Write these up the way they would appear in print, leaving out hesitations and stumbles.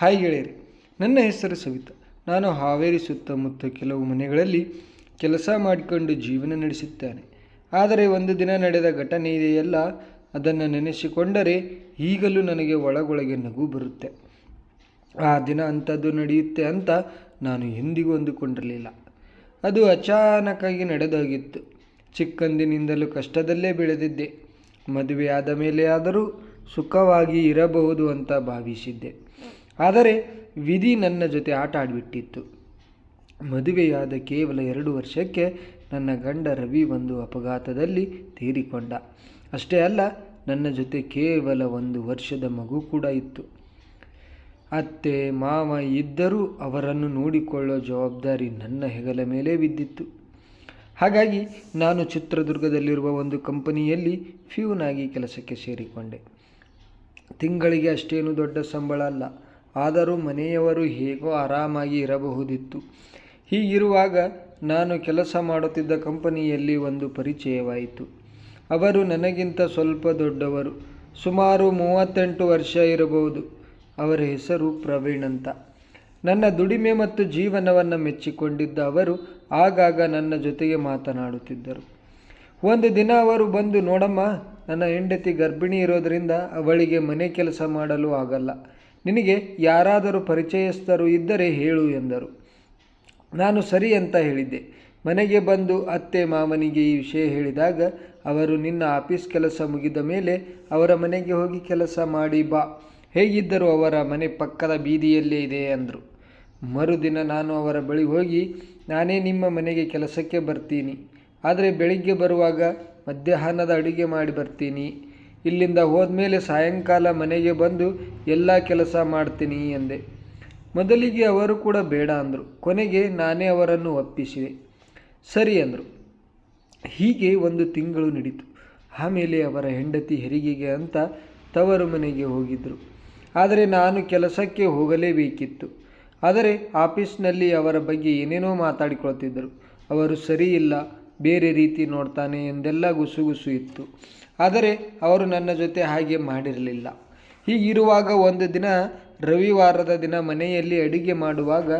Hi ಗೆಳೆಯರಿ, ನನ್ನ ಹೆಸರು ಸವಿತಾ. ನಾನು ಹಾವೇರಿ ಸುತ್ತಮುತ್ತ ಕೆಲವು ಮನೆಗಳಲ್ಲಿ ಕೆಲಸ ಮಾಡಿಕೊಂಡು ಜೀವನ ನಡೆಸುತ್ತೇನೆ. ಆದರೆ ಒಂದು ದಿನ ನಡೆದ ಘಟನೆ ಇದೆಯಲ್ಲ, ಅದನ್ನು ನೆನೆಸಿಕೊಂಡರೆ ಈಗಲೂ ನನಗೆ ಒಳಗೊಳಗೆ ನಗು ಬರುತ್ತೆ. ಆ ದಿನ ಅಂಥದ್ದು ನಡೆಯುತ್ತೆ ಅಂತ ನಾನು ಎಂದಿಗೂ ಅಂದುಕೊಂಡಿರಲಿಲ್ಲ. ಅದು ಅಚಾನಕ್ಕಾಗಿ ನಡೆದೋಗಿತ್ತು. ಚಿಕ್ಕಂದಿನಿಂದಲೂ ಕಷ್ಟದಲ್ಲೇ ಬೆಳೆದಿದ್ದೆ. ಮದುವೆ ಆದ ಮೇಲೆ ಆದರೂ ಸುಖವಾಗಿ ಇರಬಹುದು ಅಂತ ಭಾವಿಸಿದ್ದೆ. ಆದರೆ ವಿಧಿ ನನ್ನ ಜೊತೆ ಆಟ ಆಡಿಬಿಟ್ಟಿತ್ತು. ಮದುವೆಯಾದ ಕೇವಲ 2 ವರ್ಷಕ್ಕೆ ನನ್ನ ಗಂಡ ರವಿ ಒಂದು ಅಪಘಾತದಲ್ಲಿ ತೀರಿಕೊಂಡ. ಅಷ್ಟೇ ಅಲ್ಲ, ನನ್ನ ಜೊತೆ ಕೇವಲ 1 ವರ್ಷದ ಮಗು ಕೂಡ ಇತ್ತು. ಅತ್ತೆ ಮಾವ ಇದ್ದರೂ ಅವರನ್ನು ನೋಡಿಕೊಳ್ಳೋ ಜವಾಬ್ದಾರಿ ನನ್ನ ಹೆಗಲ ಮೇಲೆ ಬಿದ್ದಿತ್ತು. ಹಾಗಾಗಿ ನಾನು ಚಿತ್ರದುರ್ಗದಲ್ಲಿರುವ ಒಂದು ಕಂಪನಿಯಲ್ಲಿ ಫ್ಯೂನ್ ಆಗಿ ಕೆಲಸಕ್ಕೆ ಸೇರಿಕೊಂಡೆ. ತಿಂಗಳಿಗೆ ಅಷ್ಟೇನು ದೊಡ್ಡ ಸಂಬಳ ಅಲ್ಲ, ಆದರೂ ಮನೆಯವರು ಹೇಗೋ ಆರಾಮಾಗಿ ಇರಬಹುದಿತ್ತು. ಹೀಗಿರುವಾಗ ನಾನು ಕೆಲಸ ಮಾಡುತ್ತಿದ್ದ ಕಂಪನಿಯಲ್ಲಿ ಒಂದು ಪರಿಚಯವಾಯಿತು. ಅವರು ನನಗಿಂತ ಸ್ವಲ್ಪ ದೊಡ್ಡವರು, ಸುಮಾರು 38 ವರ್ಷ ಇರಬಹುದು. ಅವರ ಹೆಸರು ಪ್ರವೀಣ್ ಅಂತ. ನನ್ನ ದುಡಿಮೆ ಮತ್ತು ಜೀವನವನ್ನು ಮೆಚ್ಚಿಕೊಂಡಿದ್ದ ಅವರು ಆಗಾಗ ನನ್ನ ಜೊತೆಗೆ ಮಾತನಾಡುತ್ತಿದ್ದರು. ಒಂದು ದಿನ ಅವರು ಬಂದು, ನೋಡಮ್ಮ, ನನ್ನ ಹೆಂಡತಿ ಗರ್ಭಿಣಿ ಇರೋದರಿಂದ ಅವಳಿಗೆ ಮನೆ ಕೆಲಸ ಮಾಡಲು ಆಗಲ್ಲ. ನಿನಗೆ ಯಾರಾದರೂ ಪರಿಚಯಸ್ಥರು ಇದ್ದರೆ ಹೇಳು ಎಂದರು. ನಾನು ಸರಿ ಅಂತ ಹೇಳಿದ್ದೆ. ಮನೆಗೆ ಬಂದು ಅತ್ತೆ ಮಾವನಿಗೆ ಈ ವಿಷಯ ಹೇಳಿದಾಗ ಅವರು, ನಿನ್ನ ಆಫೀಸ್ ಕೆಲಸ ಮುಗಿದ ಮೇಲೆ ಅವರ ಮನೆಗೆ ಹೋಗಿ ಕೆಲಸ ಮಾಡಿ ಬಾ, ಹೇಗಿದ್ದರೂ ಅವರ ಮನೆ ಪಕ್ಕದ ಬೀದಿಯಲ್ಲೇ ಇದೆ ಅಂದರು. ಮರುದಿನ ನಾನು ಅವರ ಬಳಿ ಹೋಗಿ, ನಾನೇ ನಿಮ್ಮ ಮನೆಗೆ ಕೆಲಸಕ್ಕೆ ಬರ್ತೀನಿ, ಆದರೆ ಬೆಳಿಗ್ಗೆ ಬರುವಾಗ ಮಧ್ಯಾಹ್ನದ ಅಡುಗೆ ಮಾಡಿ ಬರ್ತೀನಿ. ಇಲ್ಲಿಂದ ಹೋದ್ಮೇಲೆ ಸಾಯಂಕಾಲ ಮನೆಗೆ ಬಂದು ಎಲ್ಲ ಕೆಲಸ ಮಾಡ್ತೀನಿ ಎಂದೆ. ಮೊದಲಿಗೆ ಅವರು ಕೂಡ ಬೇಡ ಅಂದರು. ಕೊನೆಗೆ ನಾನೇ ಅವರನ್ನು ಒಪ್ಪಿಸಿದೆ. ಸರಿ ಅಂದರು. ಹೀಗೆ 1 ತಿಂಗಳು ನಡೀತು. ಆಮೇಲೆ ಅವರ ಹೆಂಡತಿ ಹೆರಿಗೆಗೆ ಅಂತ ತವರು ಮನೆಗೆ ಹೋಗಿದ್ದರು. ಆದರೆ ನಾನು ಕೆಲಸಕ್ಕೆ ಹೋಗಲೇಬೇಕಿತ್ತು. ಆದರೆ ಆಫೀಸ್ನಲ್ಲಿ ಅವರ ಬಗ್ಗೆ ಏನೇನೋ ಮಾತಾಡಿಕೊಳ್ತಿದ್ದರು. ಅವರು ಸರಿ ಇಲ್ಲ, ಬೇರೆ ರೀತಿ ನೋಡ್ತಾನೆ ಎಂದೆಲ್ಲ ಗುಸುಗುಸು ಇತ್ತು. ಆದರೆ ಅವರು ನನ್ನ ಜೊತೆ ಹಾಗೆ ಮಾಡಿರಲಿಲ್ಲ. ಹೀಗಿರುವಾಗ ಒಂದು ದಿನ ರವಿವಾರದ ದಿನ ಮನೆಯಲ್ಲಿ ಅಡುಗೆ ಮಾಡುವಾಗ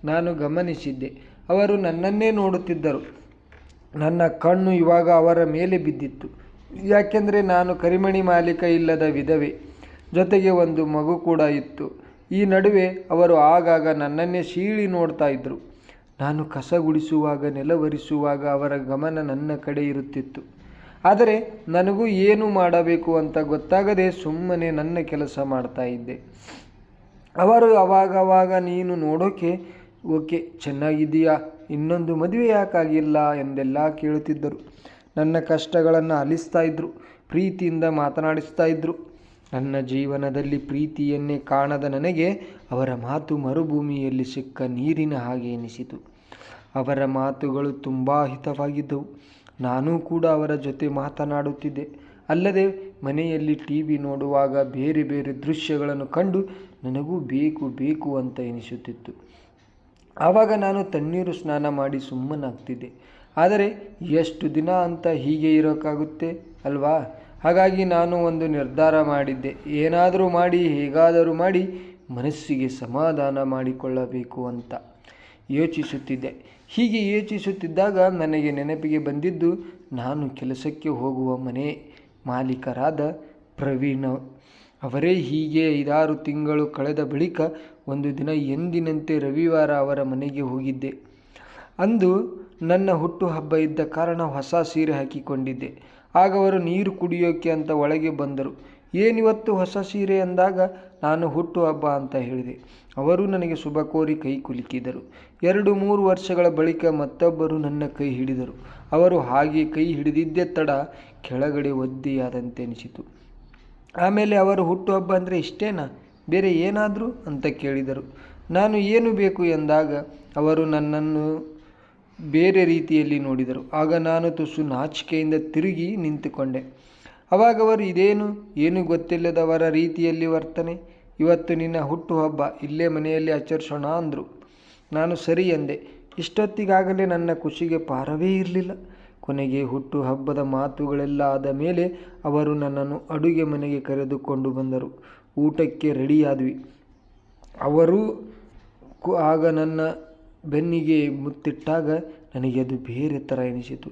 ನಾನು ಗಮನಿಸಿದ್ದೆ, ಅವರು ನನ್ನನ್ನೇ ನೋಡುತ್ತಿದ್ದರು. ನನ್ನ ಕಣ್ಣು ಇವಾಗ ಅವರ ಮೇಲೆ ಬಿದ್ದಿತ್ತು. ಯಾಕೆಂದರೆ ನಾನು ಕರಿಮಣಿ ಮಾಲೀಕ ಇಲ್ಲದ ವಿಧವೆ, ಜೊತೆಗೆ ಒಂದು ಮಗು ಕೂಡ ಇತ್ತು. ಈ ನಡುವೆ ಅವರು ಆಗಾಗ ನನ್ನನ್ನೇ ಸೀಳಿ ನೋಡ್ತಾ ಇದ್ದರು. ನಾನು ಕಸ ಗುಡಿಸುವಾಗ, ನೆಲವರಿಸುವಾಗ ಅವರ ಗಮನ ನನ್ನ ಕಡೆ ಇರುತ್ತಿತ್ತು. ಆದರೆ ನನಗೂ ಏನು ಮಾಡಬೇಕು ಅಂತ ಗೊತ್ತಾಗದೆ ಸುಮ್ಮನೆ ನನ್ನ ಕೆಲಸ ಮಾಡ್ತಾ ಇದ್ದೆ. ಅವರು ಅವಾಗವಾಗ, ನೀನು ನೋಡೋಕೆ ಓಕೆ, ಚೆನ್ನಾಗಿದ್ದೀಯಾ, ಇನ್ನೊಂದು ಮದುವೆ ಯಾಕಾಗಿಲ್ಲ ಎಂದೆಲ್ಲ ಕೇಳುತ್ತಿದ್ದರು. ನನ್ನ ಕಷ್ಟಗಳನ್ನು ಆಲಿಸ್ತಾ ಇದ್ದರು, ಪ್ರೀತಿಯಿಂದ ಮಾತನಾಡಿಸ್ತಾ ಇದ್ದರು. ನನ್ನ ಜೀವನದಲ್ಲಿ ಪ್ರೀತಿಯನ್ನೇ ಕಾಣದ ನನಗೆ ಅವರ ಮಾತು ಮರುಭೂಮಿಯಲ್ಲಿ ಸಿಕ್ಕ ನೀರಿನ ಹಾಗೆ ಎನಿಸಿತು. ಅವರ ಮಾತುಗಳು ತುಂಬ ಹಿತವಾಗಿದ್ದವು. ನಾನೂ ಕೂಡ ಅವರ ಜೊತೆ ಮಾತನಾಡುತ್ತಿದ್ದೆ. ಅಲ್ಲದೆ ಮನೆಯಲ್ಲಿ TV ನೋಡುವಾಗ ಬೇರೆ ಬೇರೆ ದೃಶ್ಯಗಳನ್ನು ಕಂಡು ನನಗೂ ಬೇಕು ಬೇಕು ಅಂತ ಎನಿಸುತ್ತಿತ್ತು. ಆವಾಗ ನಾನು ತಣ್ಣೀರು ಸ್ನಾನ ಮಾಡಿ ಸುಮ್ಮನಾಗ್ತಿದ್ದೆ. ಆದರೆ ಎಷ್ಟು ದಿನ ಅಂತ ಹೀಗೆ ಇರೋಕ್ಕಾಗುತ್ತೆ ಅಲ್ವಾ? ಹಾಗಾಗಿ ನಾನು ಒಂದು ನಿರ್ಧಾರ ಮಾಡಿದ್ದೆ. ಏನಾದರೂ ಮಾಡಿ, ಹೇಗಾದರೂ ಮಾಡಿ ಮನಸ್ಸಿಗೆ ಸಮಾಧಾನ ಮಾಡಿಕೊಳ್ಳಬೇಕು ಅಂತ ಯೋಚಿಸುತ್ತಿದ್ದೆ. ಹೀಗೆ ಯೋಚಿಸುತ್ತಿದ್ದಾಗ ನನಗೆ ನೆನಪಿಗೆ ಬಂದಿದ್ದು, ನಾನು ಕೆಲಸಕ್ಕೆ ಹೋಗುವ ಮನೆ ಮಾಲೀಕರಾದ ಪ್ರವೀಣ್ ಅವರೇ. ಹೀಗೆ 5-6 ತಿಂಗಳು ಕಳೆದ ಬಳಿಕ ಒಂದು ದಿನ ಎಂದಿನಂತೆ ರವಿವಾರ ಅವರ ಮನೆಗೆ ಹೋಗಿದ್ದೆ. ಅಂದು ನನ್ನ ಹುಟ್ಟುಹಬ್ಬ ಇದ್ದ ಕಾರಣ ಹೊಸ ಸೀರೆ ಹಾಕಿಕೊಂಡಿದ್ದೆ. ಆಗ ಅವರು ನೀರು ಕುಡಿಯೋಕೆ ಅಂತ ಒಳಗೆ ಬಂದರು. ಏನಿವತ್ತು ಹೊಸ ಸೀರೆ ಎಂದಾಗ ನಾನು ಹುಟ್ಟುಹಬ್ಬ ಅಂತ ಹೇಳಿದೆ. ಅವರು ನನಗೆ ಶುಭ ಕೋರಿ ಕೈ ಕುಲುಕಿದರು. 2-3 ವರ್ಷಗಳ ಬಳಿಕ ಮತ್ತೊಬ್ಬರು ನನ್ನ ಕೈ ಹಿಡಿದರು. ಅವರು ಹಾಗೆ ಕೈ ಹಿಡಿದಿದ್ದೇ ತಡ ಕೆಳಗಡೆ ಒದ್ದೆಯಾದಂತೆ ಅನಿಸಿತು. ಆಮೇಲೆ ಅವರು, ಹುಟ್ಟುಹಬ್ಬ ಅಂದರೆ ಇಷ್ಟೇನಾ, ಬೇರೆ ಏನಾದರೂ ಅಂತ ಕೇಳಿದರು. ನಾನು ಏನು ಬೇಕು ಎಂದಾಗ ಅವರು ನನ್ನನ್ನು ಬೇರೆ ರೀತಿಯಲ್ಲಿ ನೋಡಿದರು. ಆಗ ನಾನು ತುಸು ನಾಚಿಕೆಯಿಂದ ತಿರುಗಿ ನಿಂತುಕೊಂಡೆ. ಅವಾಗ ಅವರು, ಇದೇನು, ಏನು ಗೊತ್ತಿಲ್ಲದವರ ರೀತಿಯಲ್ಲಿ ವರ್ತನೆ, ಇವತ್ತು ನಿನ್ನ ಹುಟ್ಟುಹಬ್ಬ, ಇಲ್ಲೇ ಮನೆಯಲ್ಲಿ ಆಚರಿಸೋಣ ಅಂದರು. ನಾನು ಸರಿ ಎಂದೆ. ಇಷ್ಟೊತ್ತಿಗಾಗಲೇ ನನ್ನ ಖುಷಿಗೆ ಪಾರವೇ ಇರಲಿಲ್ಲ. ಕೊನೆಗೆ ಹುಟ್ಟುಹಬ್ಬದ ಮಾತುಗಳೆಲ್ಲ ಆದ ಮೇಲೆ ಅವರು ನನ್ನನ್ನು ಅಡುಗೆ ಮನೆಗೆ ಕರೆದುಕೊಂಡು ಬಂದರು. ಊಟಕ್ಕೆ ರೆಡಿಯಾದ್ವಿ. ಅವರು ಆಗ ನನ್ನ ಬೆನ್ನಿಗೆ ಮುತ್ತಿಟ್ಟಾಗ ನನಗೆ ಅದು ಬೇರೆ ಥರ ಎನಿಸಿತು.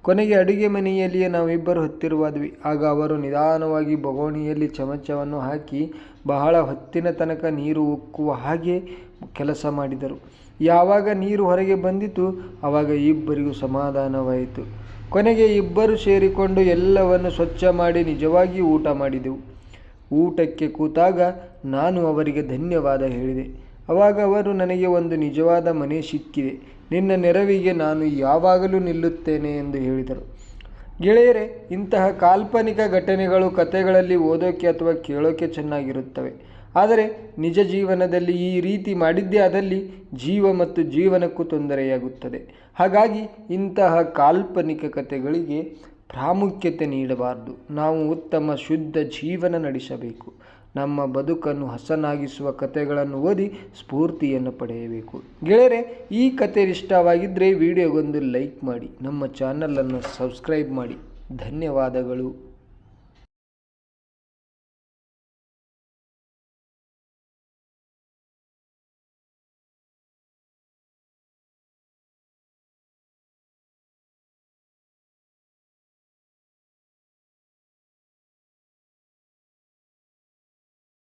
ಕೊನೆಗೆ ಅಡುಗೆ ಮನೆಯಲ್ಲಿಯೇ ನಾವಿಬ್ಬರು ಹತ್ತಿರವಾದ್ವಿ. ಆಗ ಅವರು ನಿಧಾನವಾಗಿ ಬೊಗೋಣಿಯಲ್ಲಿ ಚಮಚವನ್ನು ಹಾಕಿ ಬಹಳ ಹೊತ್ತಿನ ತನಕ ನೀರು ಉಕ್ಕುವ ಹಾಗೆ ಕೆಲಸ ಮಾಡಿದರು. ಯಾವಾಗ ನೀರು ಹೊರಗೆ ಬಂದಿತು ಆವಾಗ ಇಬ್ಬರಿಗೂ ಸಮಾಧಾನವಾಯಿತು. ಕೊನೆಗೆ ಇಬ್ಬರು ಸೇರಿಕೊಂಡು ಎಲ್ಲವನ್ನು ಸ್ವಚ್ಛ ಮಾಡಿ ನಿಜವಾಗಿ ಊಟ ಮಾಡಿದೆವು. ಊಟಕ್ಕೆ ಕೂತಾಗ ನಾನು ಅವರಿಗೆ ಧನ್ಯವಾದ ಹೇಳಿದೆ. ಆವಾಗ ಅವರು ನನಗೆ ಒಂದು ನಿಜವಾದ ಮನೆ ಸಿಕ್ಕಿದೆ, ನಿನ್ನ ನೆರವಿಗೆ ನಾನು ಯಾವಾಗಲೂ ನಿಲ್ಲುತ್ತೇನೆ ಎಂದು ಹೇಳಿದರು. ಗೆಳೆಯರೇ, ಇಂತಹ ಕಾಲ್ಪನಿಕ ಘಟನೆಗಳು ಕಥೆಗಳಲ್ಲಿ ಓದೋಕ್ಕೆ ಅಥವಾ ಕೇಳೋಕ್ಕೆ ಚೆನ್ನಾಗಿರುತ್ತವೆ. ಆದರೆ ನಿಜ ಜೀವನದಲ್ಲಿ ಈ ರೀತಿ ಮಾಡಿದ್ದೇ ಆದಲ್ಲಿ ಜೀವ ಮತ್ತು ಜೀವನಕ್ಕೂ ತೊಂದರೆಯಾಗುತ್ತದೆ. ಹಾಗಾಗಿ ಇಂತಹ ಕಾಲ್ಪನಿಕ ಕಥೆಗಳಿಗೆ ಪ್ರಾಮುಖ್ಯತೆ ನೀಡಬಾರದು. ನಾವು ಉತ್ತಮ ಶುದ್ಧ ಜೀವನ ನಡೆಸಬೇಕು. ನಮ್ಮ ಬದುಕನ್ನು ಹಸನಾಗಿಸುವ ಕಥೆಗಳನ್ನು ಓದಿ ಸ್ಫೂರ್ತಿಯನ್ನು ಪಡೆಯಬೇಕು. ಗೆಳೆಯರೆ, ಈ ಕಥೆ ಇಷ್ಟವಾಗಿದ್ದರೆ ವಿಡಿಯೋಗೊಂದು ಲೈಕ್ ಮಾಡಿ, ನಮ್ಮ ಚಾನಲನ್ನು ಸಬ್ಸ್ಕ್ರೈಬ್ ಮಾಡಿ. ಧನ್ಯವಾದಗಳು.